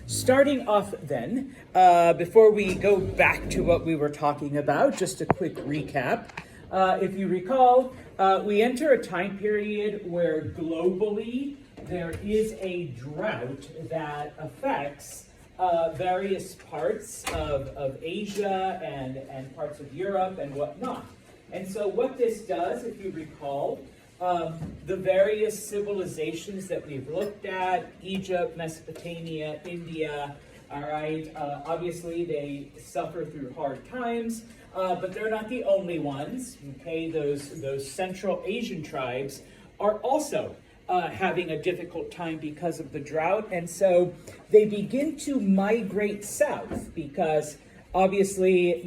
Starting off then, before we go back to what we were talking about, just a quick recap. If you recall, we enter a time period where globally there is a drought that affects various parts of Asia and parts of Europe and whatnot. And so what this does, if you recall, the various civilizations that we've looked at, Egypt, Mesopotamia, India, all right, obviously they suffer through hard times, but they're not the only ones, okay? Those Central Asian tribes are also having a difficult time because of the drought, and so they begin to migrate south because obviously,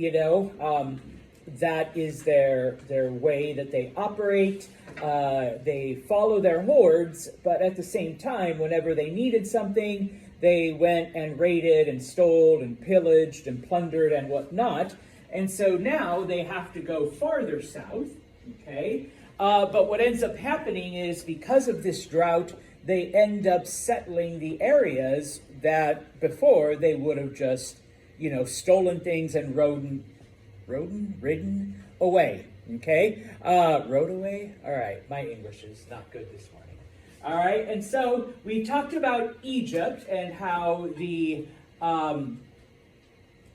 that is their way that they operate. They follow their hordes, but at the same time, whenever they needed something, they went and raided and stole and pillaged and plundered and whatnot. And so now they have to go farther south, okay? But what ends up happening is because of this drought, they end up settling the areas that before they would have just, stolen things and ridden away. Okay, rode away. All right, my English is not good this morning. All right, and so we talked about Egypt and how the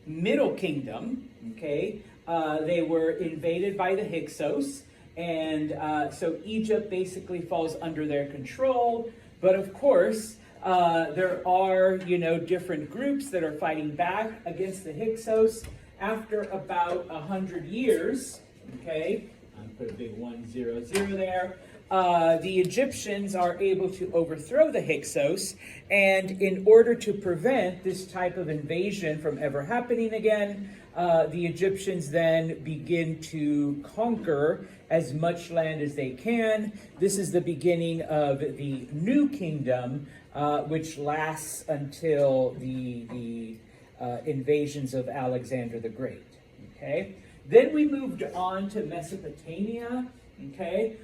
Middle Kingdom, okay, they were invaded by the Hyksos, and so Egypt basically falls under their control. But of course, there are different groups that are fighting back against the Hyksos. After about 100 years, okay, I'll put a big 100 there, the Egyptians are able to overthrow the Hyksos, and in order to prevent this type of invasion from ever happening again, the Egyptians then begin to conquer as much land as they can. This is the beginning of the New Kingdom, which lasts until the invasions of Alexander the Great, okay? Then we moved on to Mesopotamia, okay?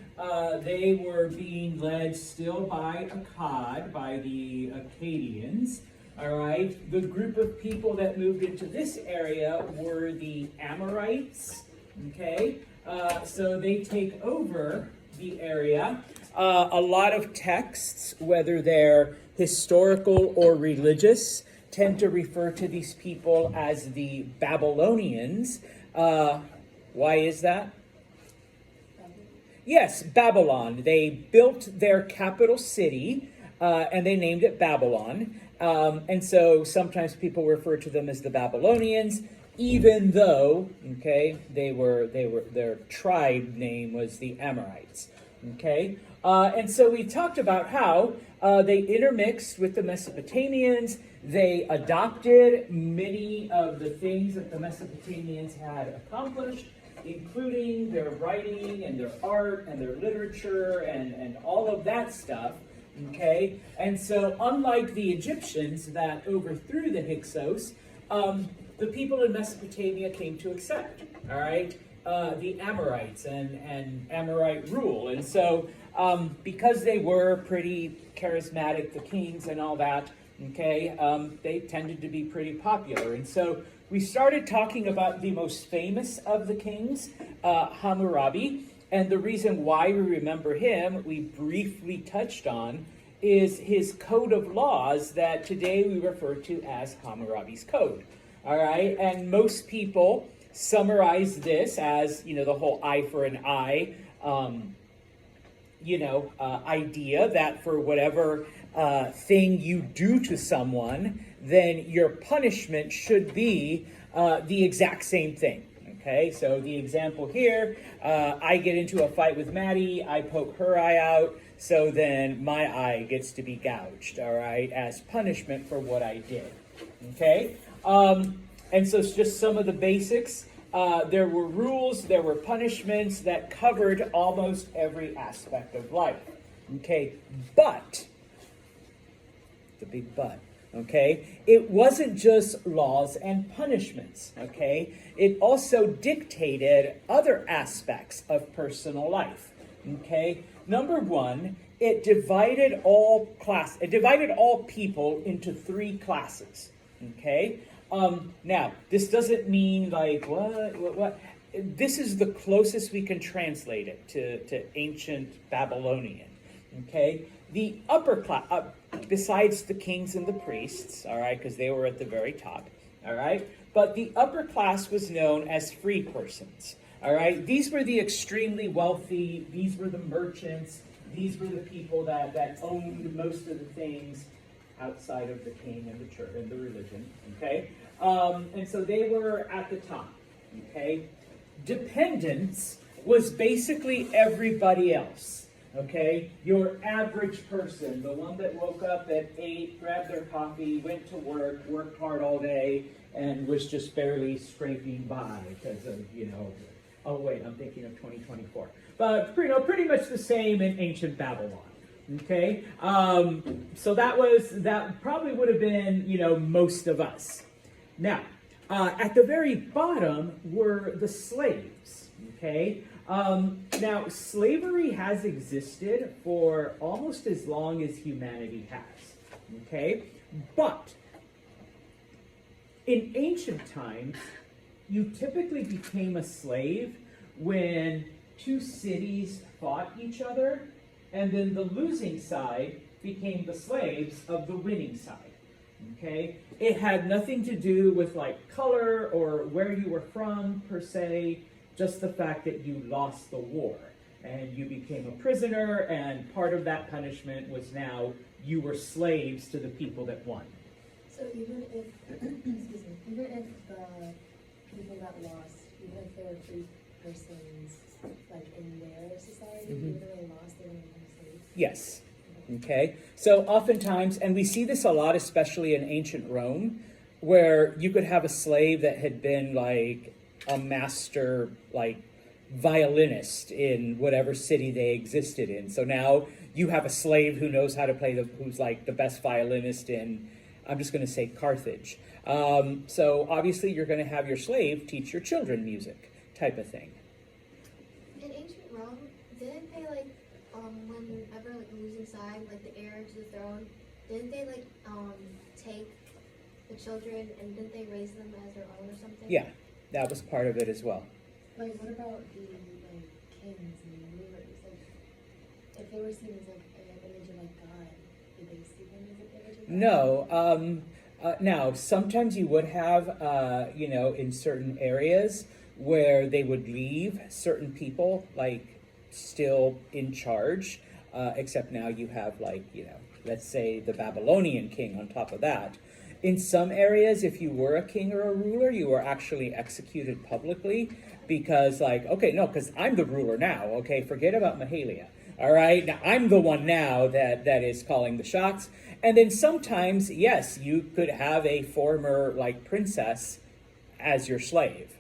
They were being led still by Akkad, by the Akkadians, all right? The group of people that moved into this area were the Amorites, okay? So they take over the area. A lot of texts, whether they're historical or religious, tend to refer to these people as the Babylonians. Why is that? Yes, Babylon. They built their capital city, and they named it Babylon. And so sometimes people refer to them as the Babylonians, even though, okay, their tribe name was the Amorites. Okay, and so we talked about how they intermixed with the Mesopotamians. They adopted many of the things that the Mesopotamians had accomplished, including their writing and their art and their literature and all of that stuff. Okay, and so unlike the Egyptians that overthrew the Hyksos, the people in Mesopotamia came to accept, all right, the Amorites and Amorite rule. And so because they were pretty charismatic, the kings and all that, okay, they tended to be pretty popular. And so we started talking about the most famous of the kings, Hammurabi. And the reason why we remember him, we briefly touched on, is his code of laws that today we refer to as Hammurabi's Code. All right, and most people summarize this as, the whole eye for an eye, idea that for whatever thing you do to someone, then your punishment should be the exact same thing. Okay, so the example here, I get into a fight with Maddie, I poke her eye out, so then my eye gets to be gouged, all right, as punishment for what I did. Okay, and so it's just some of the basics. There were rules, there were punishments that covered almost every aspect of life. Okay, but, the big but, okay, it wasn't just laws and punishments, okay? It also dictated other aspects of personal life, okay? Number one, it divided all people into three classes. Okay. Now, this doesn't mean like what. This is the closest we can translate it to ancient Babylonian. Okay. The upper class, besides the kings and the priests, all right, because they were at the very top, all right. But the upper class was known as free persons. All right. These were the extremely wealthy. These were the merchants. These were the people that owned most of the things outside of the king and the church and the religion, okay? And so they were at the top, okay? Dependents was basically everybody else, okay? Your average person, the one that woke up at 8, grabbed their coffee, went to work, worked hard all day, and was just barely scraping by because of, oh wait, I'm thinking of 2024. But, pretty much the same in ancient Babylon. Okay, so that probably would have been, most of us. Now, at the very bottom were the slaves. Okay, now slavery has existed for almost as long as humanity has. Okay, but in ancient times, you typically became a slave when two cities fought each other, and then the losing side became the slaves of the winning side. Okay? It had nothing to do with like color or where you were from per se, just the fact that you lost the war and you became a prisoner, and part of that punishment was now you were slaves to the people that won. So even if, even if the people that lost, even if they were free persons, like in their society, even though they lost, they wouldn't become slaves? Yes. Okay. So oftentimes, and we see this a lot, especially in ancient Rome, where you could have a slave that had been like a master, like violinist in whatever city they existed in. So now you have a slave who knows how to play who's like the best violinist in, I'm just going to say Carthage. So obviously you're going to have your slave teach your children music, type of thing. In ancient Rome, didn't they whenever the losing side, like the heir to the throne, didn't they take the children and didn't they raise them as their own or something? Yeah, that was part of it as well. Like, what about the kings and rulers? Like, if they were seen as like an image of like God, did they see them as an image of God? No. Now, sometimes you would have, in certain areas where they would leave certain people, like, still in charge, except now you have, like, let's say the Babylonian king on top of that. In some areas, if you were a king or a ruler, you were actually executed publicly because, like, okay, no, because I'm the ruler now, okay, forget about Mahalia. All right, now I'm the one now that is calling the shots. And then sometimes, yes, you could have a former like princess as your slave,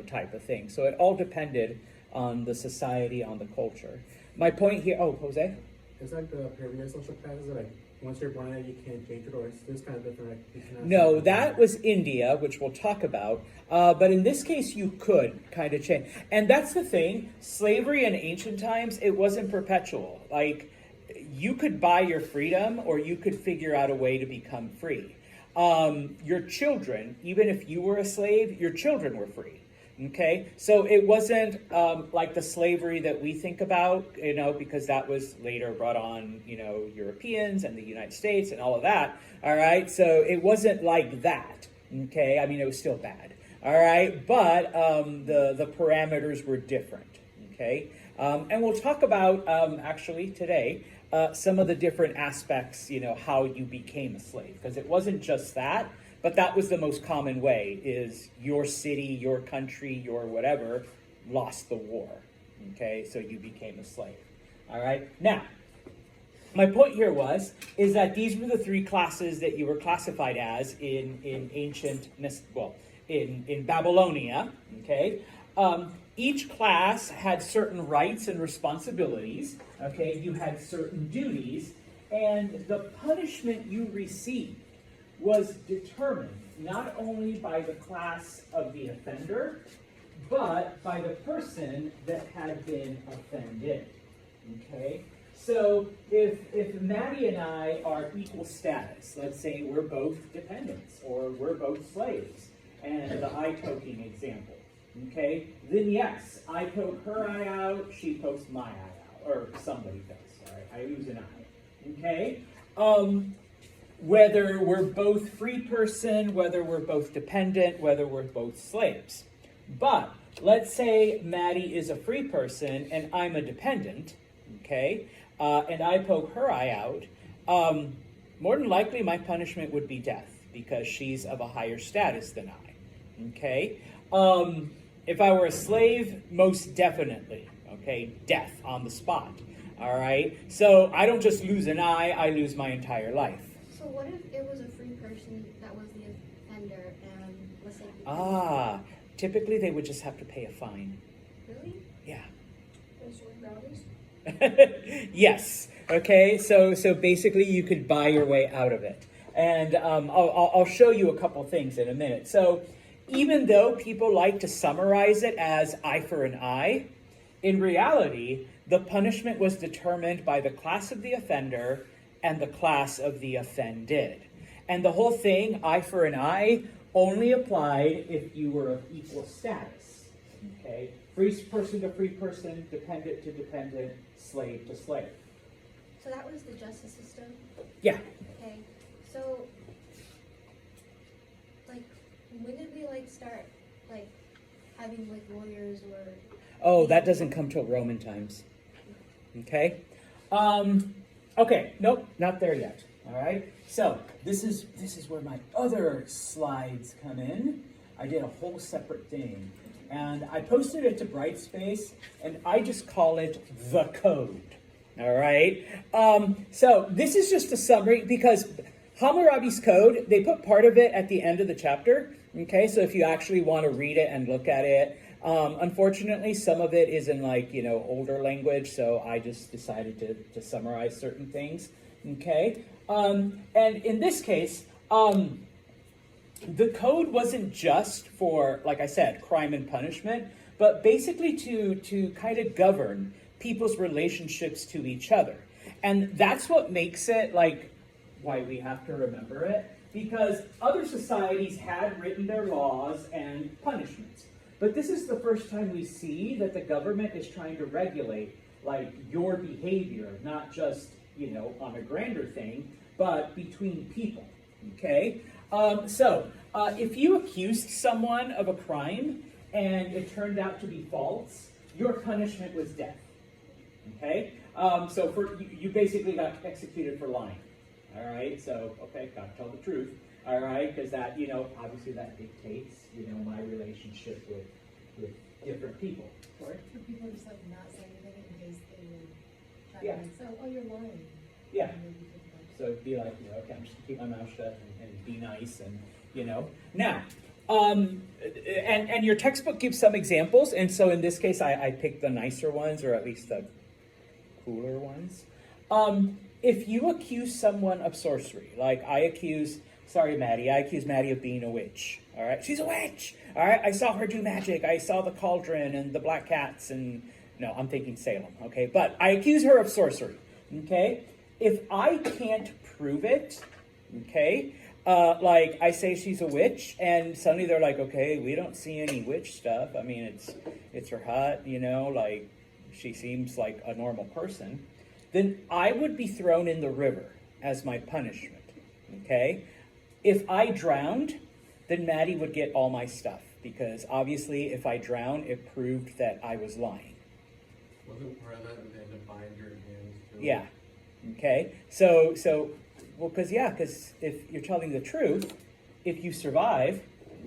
type of thing. So it all depended on the society, on the culture. My point here, Jose? It's like the previous social classes, like once you're born in it, you can't change it, or it's kind of different. Like, no, that was India, which we'll talk about. But in this case, you could kind of change. And that's the thing. Slavery in ancient times, it wasn't perpetual. Like, you could buy your freedom, or you could figure out a way to become free. Your children, even if you were a slave, your children were free. Okay, so it wasn't like the slavery that we think about, because that was later brought on, Europeans and the United States and all of that. All right, so it wasn't like that. Okay, I mean, it was still bad. All right, but the parameters were different. Okay, and we'll talk about actually today some of the different aspects, how you became a slave, because it wasn't just that. But that was the most common way, is your city, your country, your whatever, lost the war, okay? So you became a slave, all right? Now, my point here is that these were the three classes that you were classified as in Babylonia, okay? Each class had certain rights and responsibilities, okay? You had certain duties, and the punishment you received was determined not only by the class of the offender, but by the person that had been offended. Okay? So if Maddie and I are equal status, let's say we're both dependents or we're both slaves, and the eye poking example, okay, then yes, I poke her eye out, she pokes my eye out, or somebody does, all right, I lose an eye, okay? Whether we're both free person, whether we're both dependent, whether we're both slaves. But let's say Maddie is a free person and I'm a dependent, okay, and I poke her eye out, more than likely my punishment would be death because she's of a higher status than I, okay? If I were a slave, most definitely, okay, death on the spot, all right? So I don't just lose an eye, I lose my entire life. So what if it was a free person that was the offender and let's say Typically they would just have to pay a fine. Really? Yeah. $20? Yes. Okay. So basically, you could buy your way out of it, and I'll show you a couple things in a minute. So, even though people like to summarize it as eye for an eye, in reality, the punishment was determined by the class of the offender and the class of the offended, and the whole thing, eye for an eye, only applied if you were of equal status. Okay. Free person to free person, dependent to dependent, slave to slave. So that was the justice system? Yeah. Okay. So, like, when did we, like, start, like, having, like, lawyers or... Oh, that doesn't come till Roman times. Okay? Okay, nope, not there yet. All right? So, this is where my other slides come in. I did a whole separate thing. And I posted it to Brightspace, and I just call it the code. All right? So this is just a summary, because Hammurabi's code, they put part of it at the end of the chapter. Okay, so if you actually want to read it and look at it, unfortunately, some of it is in older language, so I just decided to summarize certain things. Okay? And in this case, the code wasn't just for, like I said, crime and punishment, but basically to kind of govern people's relationships to each other. And that's what makes it, why we have to remember it, because other societies had written their laws and punishments. But this is the first time we see that the government is trying to regulate, your behavior, not just, on a grander thing, but between people, okay? If you accused someone of a crime and it turned out to be false, your punishment was death. Okay? You basically got executed for lying. All right? So, okay, got to tell the truth. All right? Because that, obviously that dictates, my relationship with different people. Sorry? For people just not saying anything in case they were trying Yeah. to say, you're lying. Yeah. So be like, okay, I'm just gonna keep my mouth shut and be nice and, Now, and your textbook gives some examples, and so in this case, I picked the nicer ones, or at least the cooler ones. If you accuse someone of sorcery, like I accuse Maddie of being a witch. All right, she's a witch. All right, I saw her do magic. I saw the cauldron and the black cats, and no, I'm thinking Salem. Okay, but I accuse her of sorcery. Okay, if I can't prove it, okay, I say she's a witch, and suddenly they're like, okay, we don't see any witch stuff. I mean, it's her hut, she seems like a normal person. Then I would be thrown in the river as my punishment, okay? If I drowned, then Maddie would get all my stuff, because obviously if I drowned, it proved that I was lying. Wasn't part of that they had to bind your hands to? Yeah, okay? Well, because if you're telling the truth, if you survive,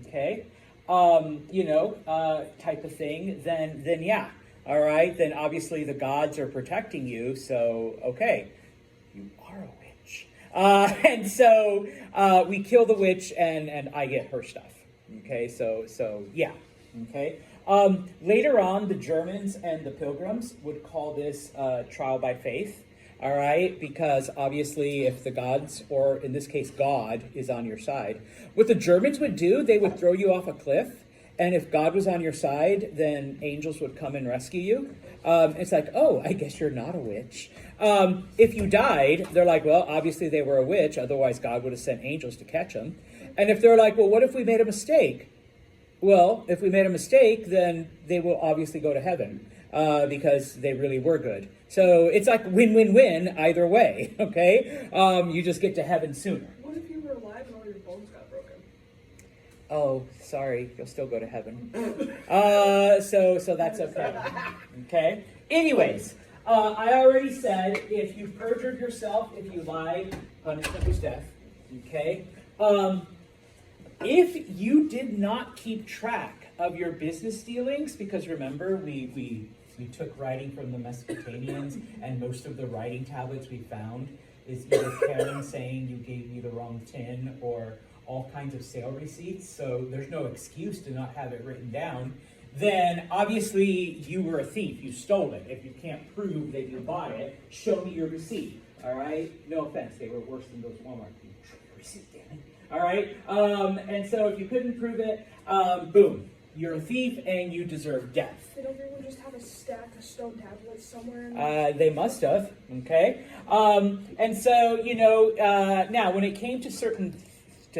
okay, type of thing, then yeah, all right, then obviously the gods are protecting you, so, okay, you are a witch. And so we kill the witch and I get her stuff, okay, so yeah, okay. Later on, the Germans and the Pilgrims would call this trial by faith. All right, because obviously if the gods, or in this case God, is on your side, what the Germans would do, they would throw you off a cliff And if God was on your side, then angels would come and rescue you. It's like, oh, I guess you're not a witch. If you died, they're like, well, obviously they were a witch. Otherwise, God would have sent angels to catch them. And if they're like, well, what if we made a mistake? Well, if we made a mistake, then they will obviously go to heaven because they really were good. So it's like win-win-win either way, okay? You just get to heaven sooner. What if you were alive and all your bones got broken? Oh, sorry, you'll still go to heaven. So that's okay. Okay? Anyways, I already said if you perjured yourself, if you lied, punishment was death. Okay? If you did not keep track of your business dealings, because remember, we took writing from the Mesopotamians, and most of the writing tablets we found is either Karen saying you gave me the wrong tin or all kinds of sale receipts, so there's no excuse to not have it written down, then obviously you were a thief, you stole it. If you can't prove that you bought it, show me your receipt, all right? No offense, they were worse than those Walmart people. Show me your receipt, damn it. All right, and so if you couldn't prove it, boom, you're a thief and you deserve death. Did everyone just have a stack of stone tablets somewhere? They must have, okay? And so, now when it came to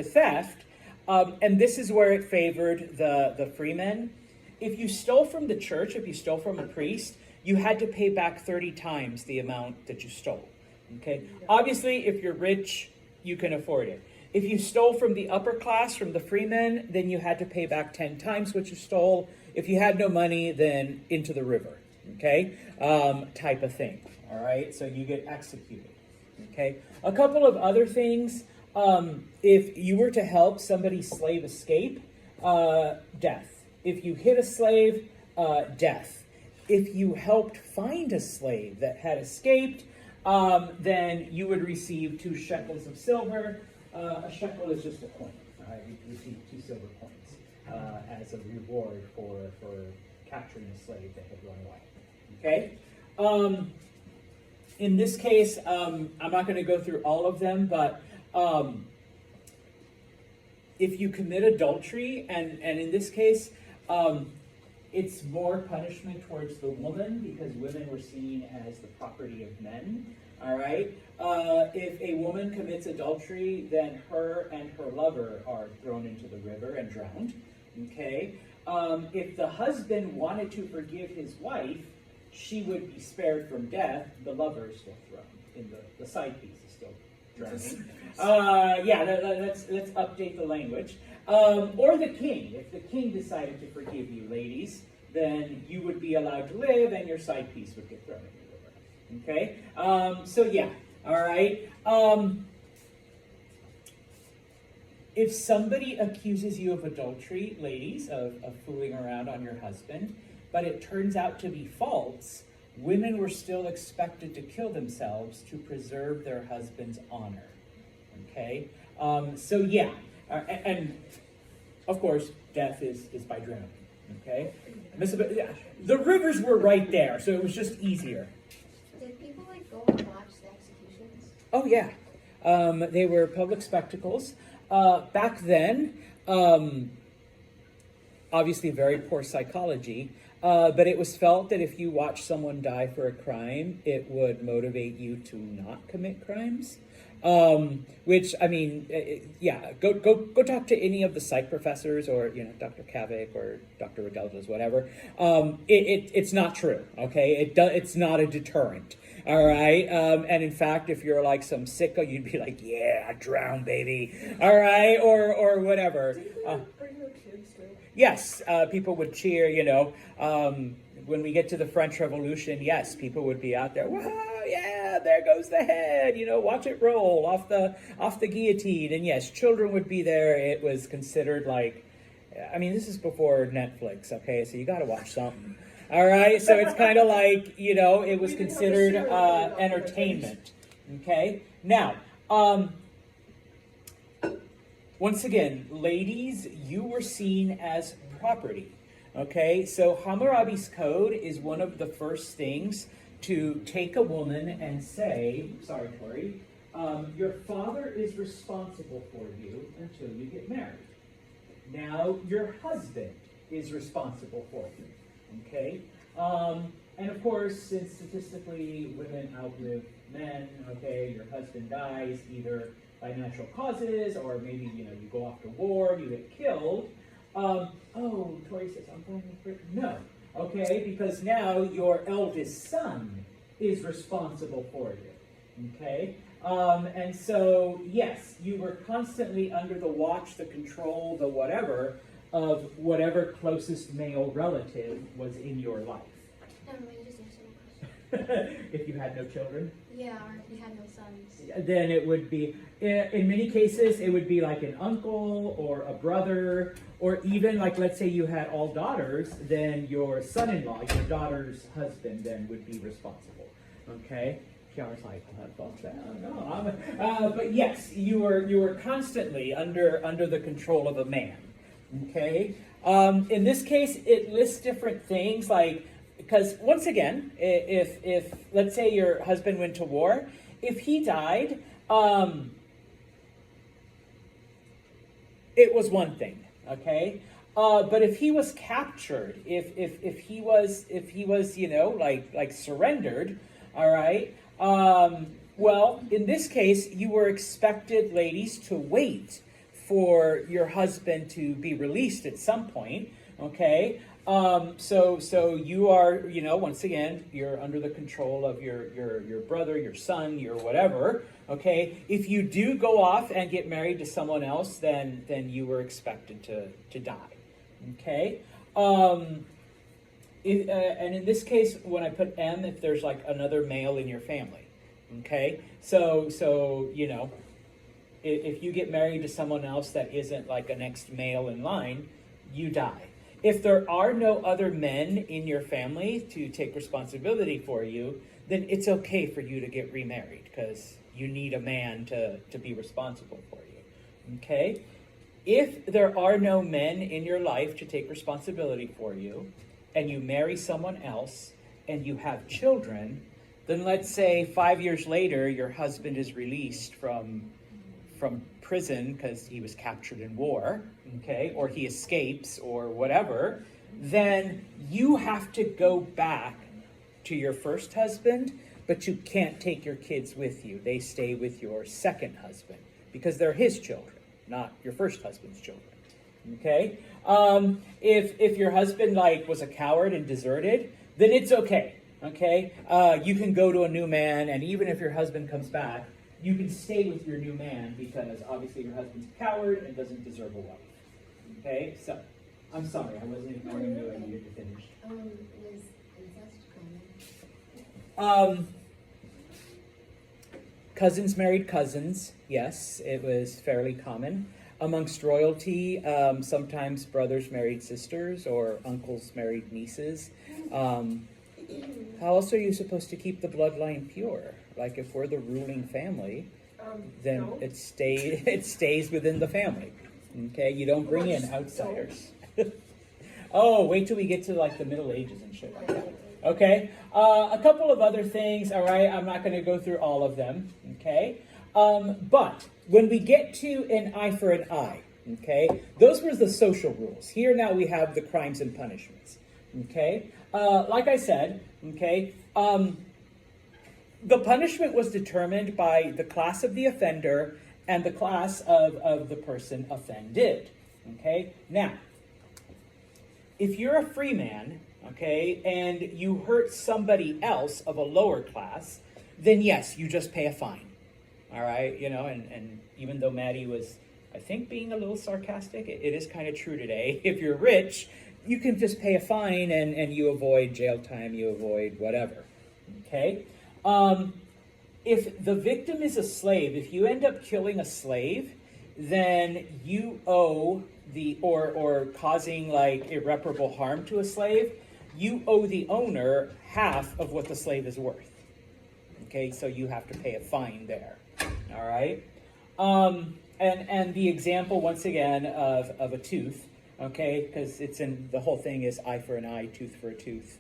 theft, and this is where it favored the freemen. If you stole from the church, if you stole from a priest, you had to pay back 30 times the amount that you stole, okay? Obviously, if you're rich, you can afford it. If you stole from the upper class, from the freemen, then you had to pay back 10 times what you stole. If you had no money, then into the river, okay? Type of thing, all right? So you get executed, okay? A couple of other things. If you were to help somebody's slave escape, death. If you hit a slave, death. If you helped find a slave that had escaped, then you would receive 2 shekels of silver. A shekel is just a coin. You receive 2 silver coins as a reward for capturing a slave that had run away. Okay? In this case, I'm not going to go through all of them, but if you commit adultery, and in this case, it's more punishment towards the woman because women were seen as the property of men. All right? If a woman commits adultery, then her and her lover are thrown into the river and drowned. Okay? If the husband wanted to forgive his wife, she would be spared from death. The lover is still thrown. In the side piece is still drowning. Let's update the language. Or the king. If the king decided to forgive you, ladies, then you would be allowed to live and your side piece would get thrown in the river. Okay? All right. If somebody accuses you of adultery, ladies, of fooling around on your husband, but it turns out to be false, women were still expected to kill themselves to preserve their husband's honor. Okay? And of course, death is by drowning. Okay? The rivers were right there, so it was just easier. Did people go and watch the executions? Oh, yeah. They were public spectacles. Back then, obviously very poor psychology, but it was felt that if you watch someone die for a crime, it would motivate you to not commit crimes. Which, I mean, go talk to any of the psych professors or, Dr. Kavik or Dr. Redelges, whatever. It's not true, okay? It's not a deterrent, all right? And in fact, if you're like some sicko, you'd be like, yeah, drown, baby, all right? Or whatever. Bring their kids too. Yes, people would cheer, when we get to the French Revolution, yes, people would be out there, wow, yeah, there goes the head, watch it roll off the guillotine. And yes, children would be there. It was considered this is before Netflix, okay, so you got to watch something. All right, so it's kind of like, it was considered entertainment, okay? Now, once again, ladies, you were seen as property. Okay, so Hammurabi's Code is one of the first things to take a woman and say, sorry, Tori, your father is responsible for you until you get married. Now, your husband is responsible for you. Okay? And of course, since statistically women outlive men, okay, your husband dies either by natural causes or maybe, you go off to war, you get killed. Oh, Tori says, I'm going with Britain. No, okay, because now your eldest son is responsible for you, okay? And so, yes, you were constantly under the watch, the control, the whatever, of whatever closest male relative was in your life. Never mind, you just answered my question. If you had no children, Yeah, or if you had no sons. then it would be, in many cases, it would be like an uncle or a brother, or even like, let's say you had all daughters, then your son-in-law, your daughter's husband, then would be responsible. Okay? Kiara's like, well, fuck that. No, but yes, you were constantly under the control of a man. Okay? In this case, it lists different things like, because once again, if let's say your husband went to war, if he died, it was one thing, okay? But if he was captured, if he was like surrendered, all right. Well, in this case, you were expected, ladies, to wait for your husband to be released at some point, okay? So you are, once again, you're under the control of your brother, your son, your whatever, okay? If you do go off and get married to someone else, then you were expected to die, okay? And in this case, when I put M, if there's like another male in your family, okay? So if you get married to someone else that isn't like a next male in line, you die. If there are no other men in your family to take responsibility for you, then it's okay for you to get remarried because you need a man to be responsible for you. Okay? If there are no men in your life to take responsibility for you, and you marry someone else, and you have children, then let's say 5 years later, your husband is released from prison because he was captured in war, okay, or he escapes or whatever, then you have to go back to your first husband, but you can't take your kids with you. They stay with your second husband because they're his children, not your first husband's children. Okay? If your husband was a coward and deserted, then it's okay. Okay? You can go to a new man, and even if your husband comes back, you can stay with your new man because obviously your husband's a coward and doesn't deserve a wife. Okay? So, I'm sorry, I wasn't ignoring you. I needed to finish. Was incest common? Cousins married cousins. Yes, it was fairly common. Amongst royalty, sometimes brothers married sisters or uncles married nieces. How else are you supposed to keep the bloodline pure? Like if we're the ruling family, then No. it stays within the family. Okay, you don't bring in outsiders. Oh, wait till we get to the Middle Ages and shit like that. Okay, a couple of other things. All right, I'm not going to go through all of them. Okay, but when we get to an eye for an eye, okay, those were the social rules. Here now we have the crimes and punishments. Okay, like I said, okay. The punishment was determined by the class of the offender and the class of the person offended. Okay? Now, if you're a free man, okay, and you hurt somebody else of a lower class, then yes, you just pay a fine. All right? And even though Maddie was, I think, being a little sarcastic, it is kind of true today. If you're rich, you can just pay a fine and you avoid jail time, you avoid whatever. Okay? If the victim is a slave, if you end up killing a slave, then you owe or causing irreparable harm to a slave, you owe the owner half of what the slave is worth. Okay, so you have to pay a fine there. All right? And the example, once again, of a tooth, okay, because the whole thing is eye for an eye, tooth for a tooth.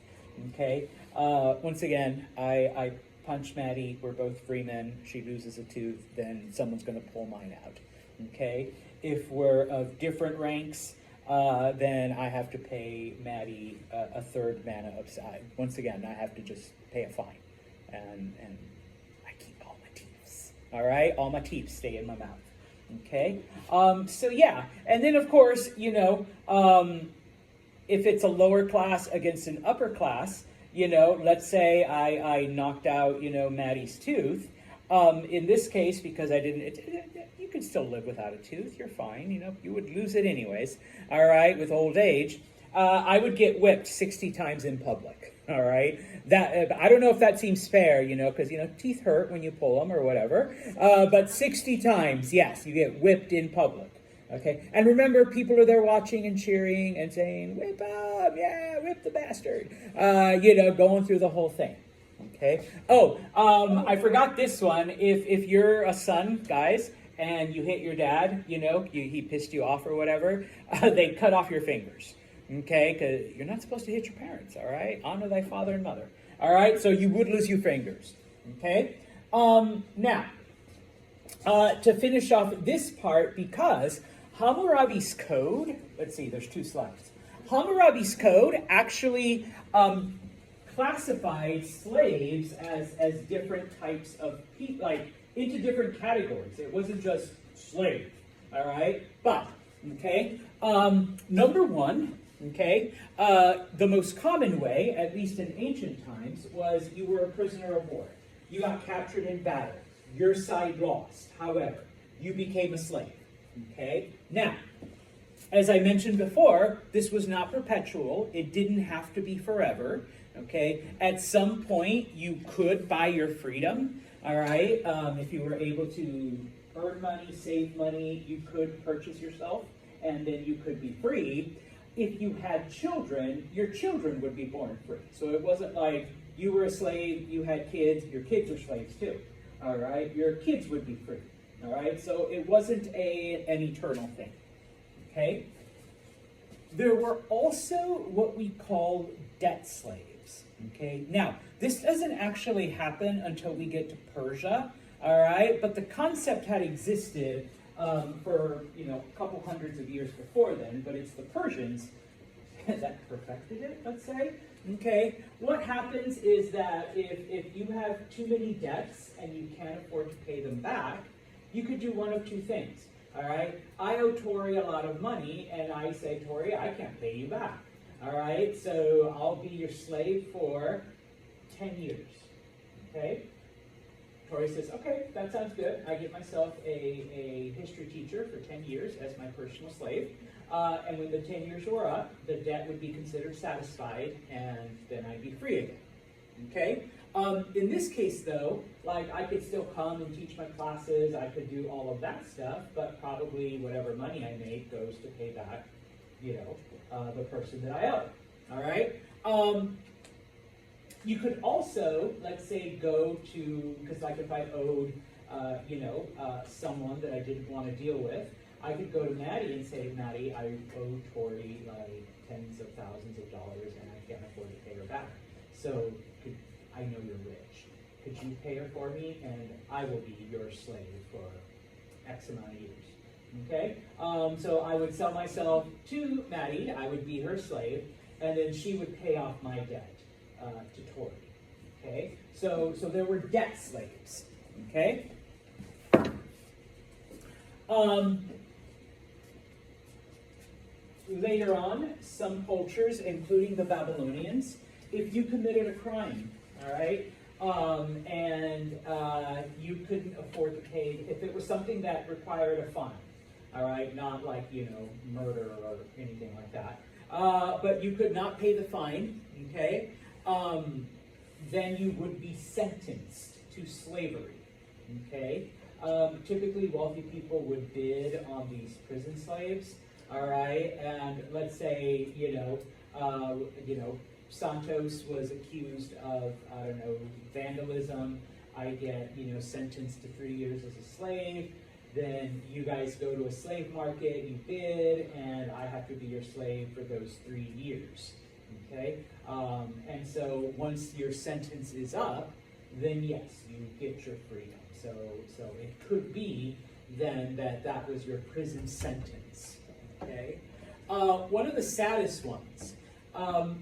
Okay? Once again, I punch Maddie, we're both free men, she loses a tooth, then someone's going to pull mine out. Okay? If we're of different ranks, then I have to pay Maddie a third mana upside. Once again, I have to just pay a fine, and I keep all my teeps. All right, all my teeps stay in my mouth. Okay, so yeah, and then of course, if it's a lower class against an upper class, let's say I knocked out, Maddie's tooth. In this case, because I didn't, you can still live without a tooth. You're fine. You would lose it anyways. All right, with old age, I would get whipped 60 times in public. All right, that I don't know if that seems fair, because teeth hurt when you pull them or whatever. But 60 times, yes, you get whipped in public. Okay, and remember, people are there watching and cheering and saying, "Whip him, yeah, whip the bastard." Going through the whole thing. Okay. Oh, I forgot this one. If you're a son, guys, and you hit your dad, he pissed you off or whatever, they cut off your fingers. Okay, because you're not supposed to hit your parents. All right, honor thy father and mother. All right, so you would lose your fingers. Okay. Now, to finish off this part, because Hammurabi's code. Let's see. There's 2 slides. Hammurabi's code actually classified slaves as different types of people, into different categories. It wasn't just slave, all right? But, okay, number 1, okay, the most common way, at least in ancient times, was you were a prisoner of war. You got captured in battle. Your side lost. However, you became a slave, okay? Now, as I mentioned before, this was not perpetual. It didn't have to be forever. Okay, at some point you could buy your freedom, all right? If you were able to earn money, save money, you could purchase yourself, and then you could be free. If you had children, your children would be born free. So it wasn't like you were a slave, you had kids, your kids are slaves too, all right? Your kids would be free, all right? So it wasn't an eternal thing, okay? There were also what we call debt slaves. Okay, now this doesn't actually happen until we get to Persia, all right? But the concept had existed for a couple hundreds of years before then. But it's the Persians that perfected it, let's say. Okay, what happens is that if you have too many debts and you can't afford to pay them back, you could do one of 2 things. All right, I owe Tori a lot of money, and I say, Tori, I can't pay you back. All right, so I'll be your slave for 10 years, okay? Tori says, okay, that sounds good. I get myself a history teacher for 10 years as my personal slave, and when the 10 years were up, the debt would be considered satisfied, and then I'd be free again, okay? In this case, though, I could still come and teach my classes, I could do all of that stuff, but probably whatever money I make goes to pay back the person that I owe, all right? You could also, let's say, go to, because if I owed, someone that I didn't want to deal with, I could go to Maddie and say, Maddie, I owe Tori tens of thousands of dollars and I can't afford to pay her back. So I know you're rich. Could you pay her for me? And I will be your slave for X amount of years. Okay, so I would sell myself to Maddie, I would be her slave, and then she would pay off my debt to Tori. Okay, so there were debt slaves. Okay. Later on, some cultures, including the Babylonians, if you committed a crime, all right, and you couldn't afford to pay, if it was something that required a fine, all right, not murder or anything like that, but you could not pay the fine, okay, then you would be sentenced to slavery, okay. Typically, wealthy people would bid on these prison slaves, all right, and let's say, Santos was accused of, vandalism. I get, sentenced to 3 years as a slave. Then you guys go to a slave market, you bid, and I have to be your slave for those 3 years, okay? And so once your sentence is up, then yes, you get your freedom. So it could be then that was your prison sentence, okay? one of the saddest ones,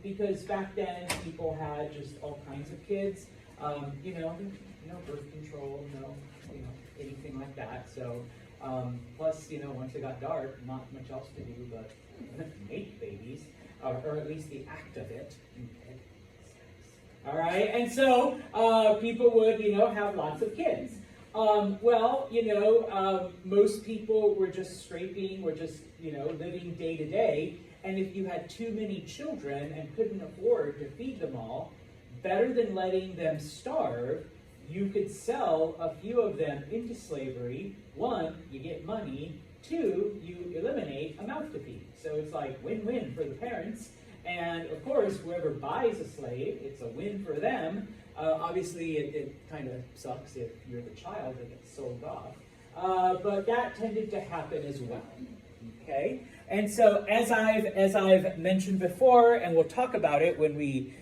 because back then people had just all kinds of kids. No birth control, no, anything like that. So, plus, once it got dark, not much else to do but make babies, or at least the act of it. Okay. All right, and so people would, have lots of kids. Most people were just scraping, were just, living day to day. And if you had too many children and couldn't afford to feed them all, better than letting them starve, you could sell a few of them into slavery. One, you get money. Two, you eliminate a mouth to feed. So it's like win-win for the parents. And of course, whoever buys a slave, it's a win for them. Obviously, it kind of sucks if you're the child that gets sold off. But that tended to happen as well. Okay? And so as I've mentioned before, and we'll talk about it when we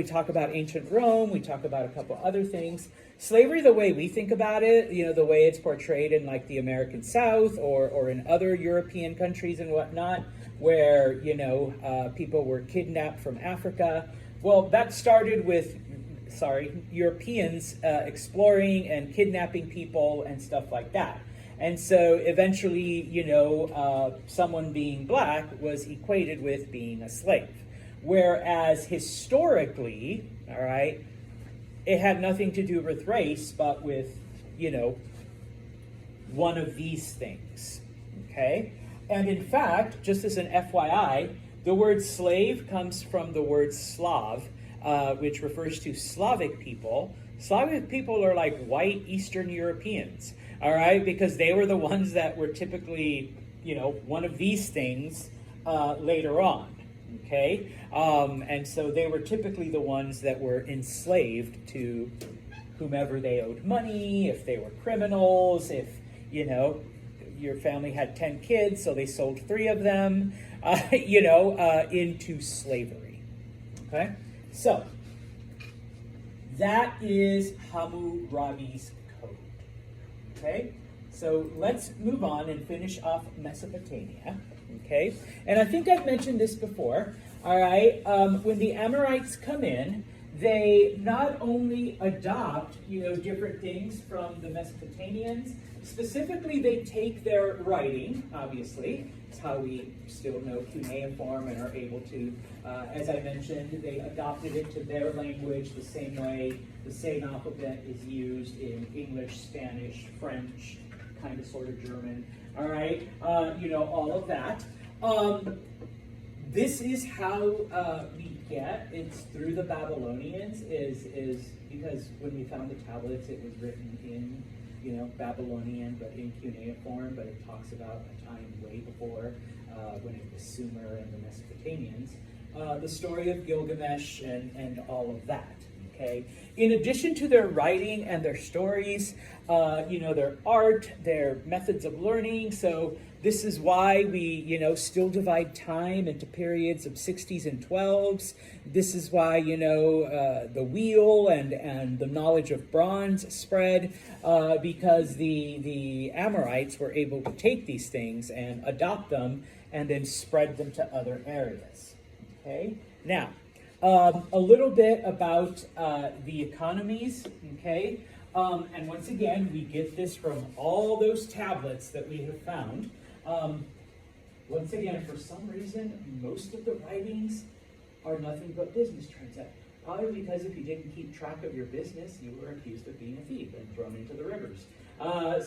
talk about ancient Rome, we talk about a couple other things. Slavery, the way we think about it, the way it's portrayed in like the American South or in other European countries and whatnot, where, people were kidnapped from Africa. Well, that started with, Europeans exploring and kidnapping people and stuff like that. And so eventually, someone being black was equated with being a slave. Whereas historically, all right, it had nothing to do with race, but with, one of these things, okay? And in fact, just as an FYI, the word slave comes from the word Slav, which refers to Slavic people. Slavic people are like white Eastern Europeans, all right, because they were the ones that were typically, one of these things later on, okay? And so they were typically the ones that were enslaved to whomever they owed money, if they were criminals, if, your family had 10 kids, so they sold 3 of them, into slavery, okay? So, that is Hammurabi's code. Okay, so let's move on and finish off Mesopotamia. Okay, and I think I've mentioned this before. All right, when the Amorites come in, they not only adopt, different things from the Mesopotamians. Specifically, they take their writing. Obviously, it's how we still know cuneiform and are able to. As I mentioned, they adopted it to their language the same way the same alphabet is used in English, Spanish, French, kind of sort of German. All right, all of that. This is how we get. It's through the Babylonians. Is because when we found the tablets, it was written in Babylonian, but in cuneiform. But it talks about a time way before when it was Sumer and the Mesopotamians. The story of Gilgamesh and all of that. Okay. In addition to their writing and their stories, their art, their methods of learning. So this is why we, still divide time into periods of 60s and 12s. This is why, the wheel and the knowledge of bronze spread, because the Amorites were able to take these things and adopt them and then spread them to other areas. Okay. Now, a little bit about the economies, okay? And once again, we get this from all those tablets that we have found. Once again, for some reason, most of the writings are nothing but business transactions. Probably because if you didn't keep track of your business, you were accused of being a thief and thrown into the rivers.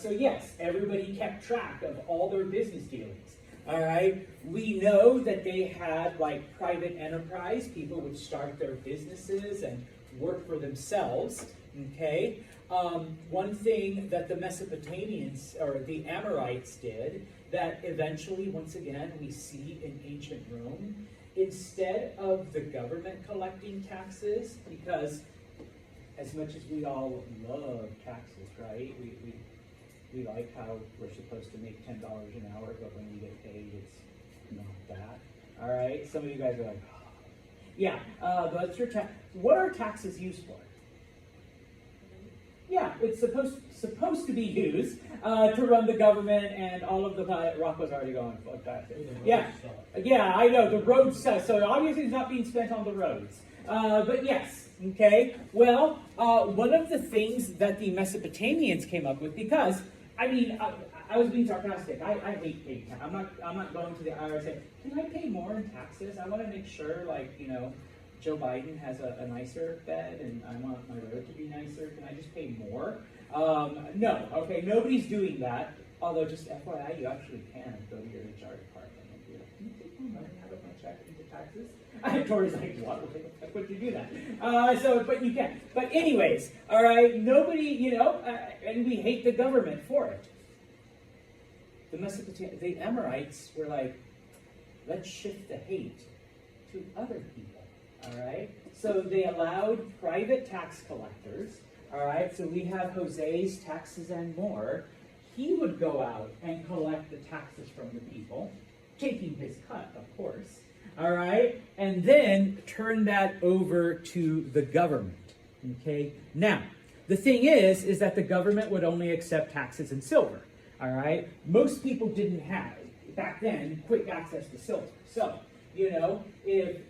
So yes, everybody kept track of all their business dealings. All right, we know that they had like private enterprise. People would start their businesses and work for themselves. Okay, one thing that the Mesopotamians or the Amorites did that eventually, once again, we see in ancient Rome, instead of the government collecting taxes, because as much as we all love taxes, right? We like how we're supposed to make $10 an hour, but when we get paid, it's not that. All right? Some of you guys are like, oh. Yeah, but your what are taxes used for? Yeah, it's supposed to be used to run the government and all of the. Rocco's already going. Yeah, yeah, I know the roads. So obviously it's not being spent on the roads. But yes, okay. Well, one of the things that the Mesopotamians came up with, because I mean, I was being sarcastic. I hate paying tax. I'm not going to the IRS saying, can I pay more in taxes? I want to make sure, like, you know, Joe Biden has a nicer bed, and I want my road to be nicer. Can I just pay more? No. Okay, nobody's doing that. Although, just FYI, you actually can go to your HR department and be like, can you take my money out of my check into taxes? Tori's like, what? Why would you do that? But you can. But anyways, all right, nobody, you know, and we hate the government for it. The Amorites were like, let's shift the hate to other people, all right? So they allowed private tax collectors, all right? So we have Jose's Taxes and More. He would go out and collect the taxes from the people, taking his cut, of course, all right? And then turn that over to the government, okay? Now, the thing is that the government would only accept taxes in silver. All right, most people didn't have back then quick access to silver. So, you know, if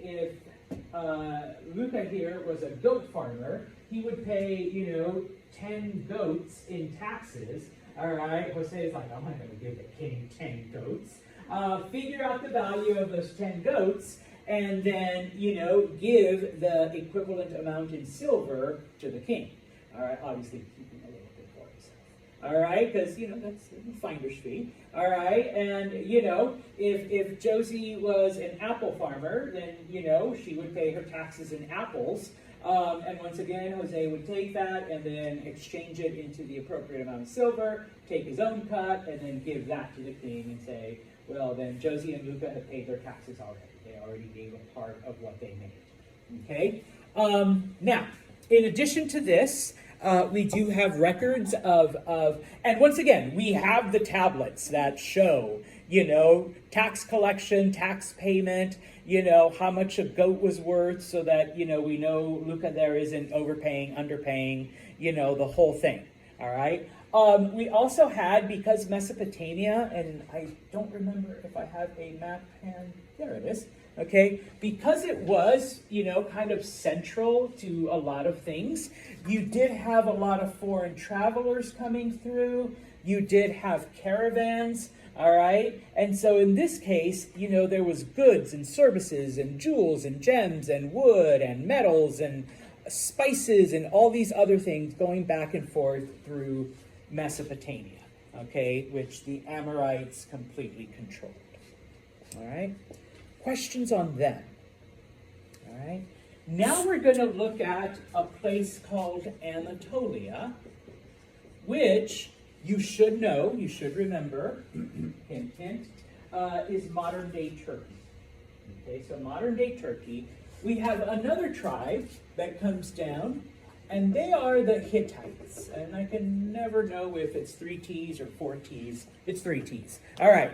Luca here was a goat farmer, he would pay, you know, 10 goats in taxes. All right, Jose is like, I'm not going to give the king 10 goats. Figure out the value of those 10 goats, and then, you know, give the equivalent amount in silver to the king. All right, obviously keeping a little bit for himself. All right, because, you know, that's the finder's fee. All right, and, you know, if Josie was an apple farmer, then, you know, she would pay her taxes in apples. And once again, Jose would take that and then exchange it into the appropriate amount of silver, take his own cut, and then give that to the king and say, well, then Josie and Luca have paid their taxes already. They already gave a part of what they made. Okay? Now, in addition to this, we do have records of, and once again, we have the tablets that show, you know, tax collection, tax payment, you know, how much a goat was worth, so that, you know, we know Luca there isn't overpaying, underpaying, you know, the whole thing. All right. We also had, because Mesopotamia, and I don't remember if I have a map hand, there it is. Okay, because it was, you know, kind of central to a lot of things, you did have a lot of foreign travelers coming through, you did have caravans, all right? And so in this case, you know, there was goods and services and jewels and gems and wood and metals and spices and all these other things going back and forth through Mesopotamia, okay, which the Amorites completely controlled, all right? Questions on them? All right. Now we're going to look at a place called Anatolia, which you should know, you should remember, hint, hint, is modern-day Turkey. Okay, so modern-day Turkey. We have another tribe that comes down, and they are the Hittites. And I can never know if it's 3 T's or 4 T's. It's 3 T's. All right.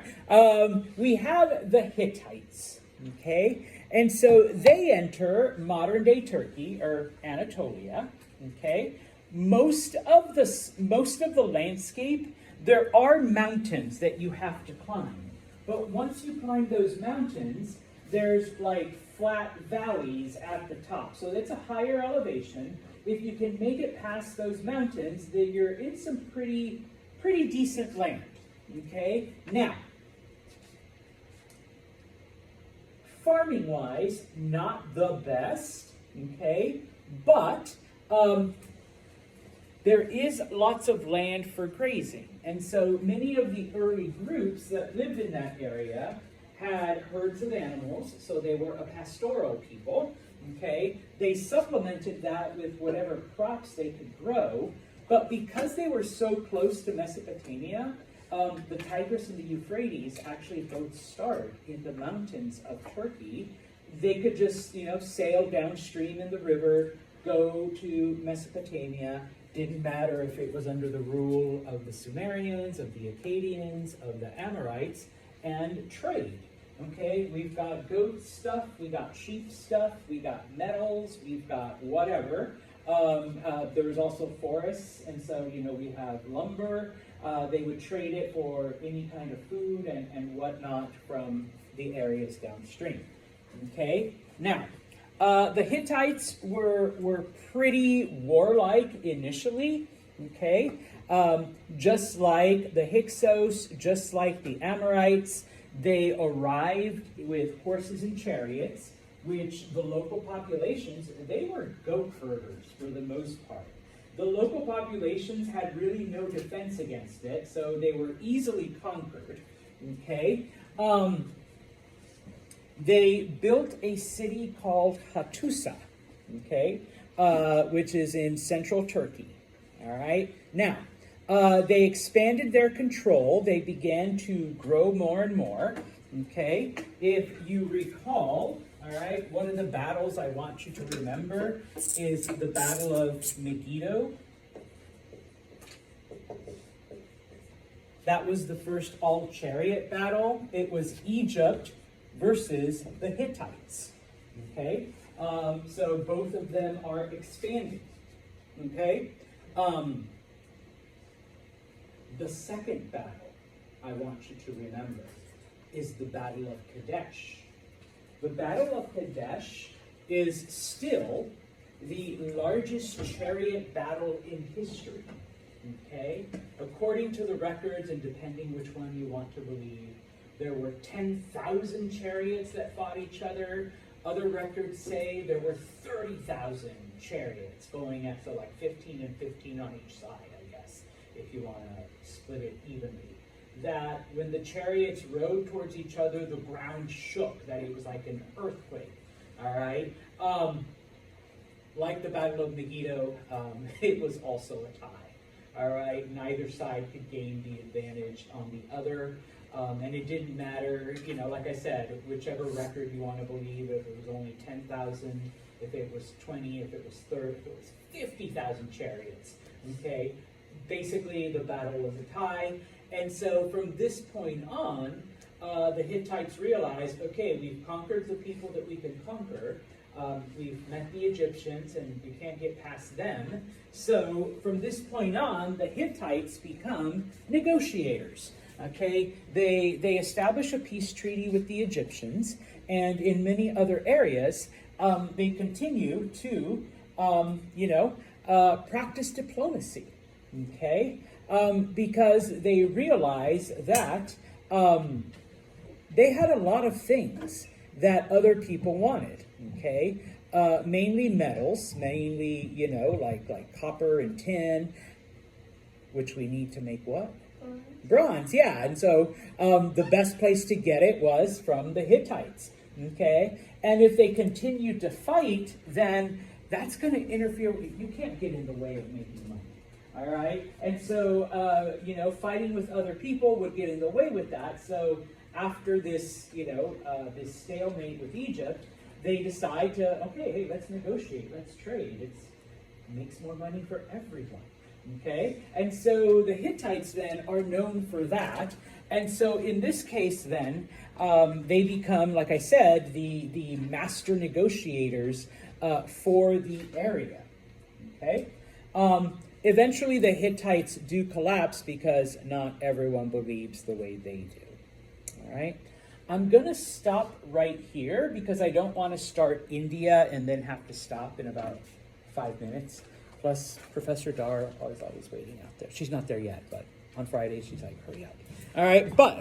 We have the Hittites. Okay, and so they enter modern-day Turkey, or Anatolia. Okay, most of the landscape, there are mountains that you have to climb, but once you climb those mountains, there's like flat valleys at the top, so it's a higher elevation. If you can make it past those mountains, then you're in some pretty decent land. Okay, now, farming-wise, not the best, okay, but there is lots of land for grazing. And so many of the early groups that lived in that area had herds of animals, so they were a pastoral people, okay? They supplemented that with whatever crops they could grow, but because they were so close to Mesopotamia, the Tigris and the Euphrates actually both start in the mountains of Turkey. They could just, you know, sail downstream in the river, go to Mesopotamia. Didn't matter if it was under the rule of the Sumerians, of the Akkadians, of the Amorites, and trade. Okay, we've got goat stuff, we got sheep stuff, we got metals, we've got whatever. There was also forests, and so, we have lumber. They would trade it for any kind of food and whatnot from the areas downstream. Okay, now, the Hittites were pretty warlike initially, okay? Just like the Hyksos, just like the Amorites, they arrived with horses and chariots, which the local populations, they were goat herders for the most part. The local populations had really no defense against it, so they were easily conquered, okay? They built a city called Hattusa, okay, which is in central Turkey, all right? Now, they expanded their control. They began to grow more and more, okay? If you recall, all right, one of the battles I want you to remember is the Battle of Megiddo. That was the first all-chariot battle. It was Egypt versus the Hittites, okay? So both of them are expanding, okay? The second battle I want you to remember is the Battle of Kadesh. The Battle of Kadesh is still the largest chariot battle in history, okay? According to the records, and depending which one you want to believe, there were 10,000 chariots that fought each other. Other records say there were 30,000 chariots going at so like 15 and 15 on each side, I guess, if you want to split it evenly. That when the chariots rode towards each other, the ground shook, that it was like an earthquake, all right? Like the Battle of Megiddo, it was also a tie, all right? Neither side could gain the advantage on the other, and it didn't matter, like I said, whichever record you want to believe, if it was only 10,000, if it was 20, if it was 30, if it was 50,000 chariots, okay? Basically, the battle was a tie. And so from this point on, the Hittites realized, okay, we've conquered the people that we can conquer. We've met the Egyptians, and we can't get past them. So from this point on, the Hittites become negotiators. Okay, they establish a peace treaty with the Egyptians, and in many other areas, they continue to, practice diplomacy. Okay. Because they realized that they had a lot of things that other people wanted, okay? Mainly metals, mainly, like copper and tin, which we need to make what? Bronze, yeah. And so the best place to get it was from the Hittites, okay? And if they continued to fight, then that's going to interfere. You can't get in the way of making money. All right, and so, fighting with other people would get in the way with that. So after this, this stalemate with Egypt, they decide to, okay, hey, let's negotiate, let's trade. It makes more money for everyone, okay? And so the Hittites then are known for that. And so in this case then, they become, like I said, the master negotiators for the area, okay? Eventually, the Hittites do collapse because not everyone believes the way they do. All right? I'm going to stop right here because I don't want to start India and then have to stop in about 5 minutes. Plus, Professor Dar is always waiting out there. She's not there yet, but on Fridays, she's like, hurry up. All right, but,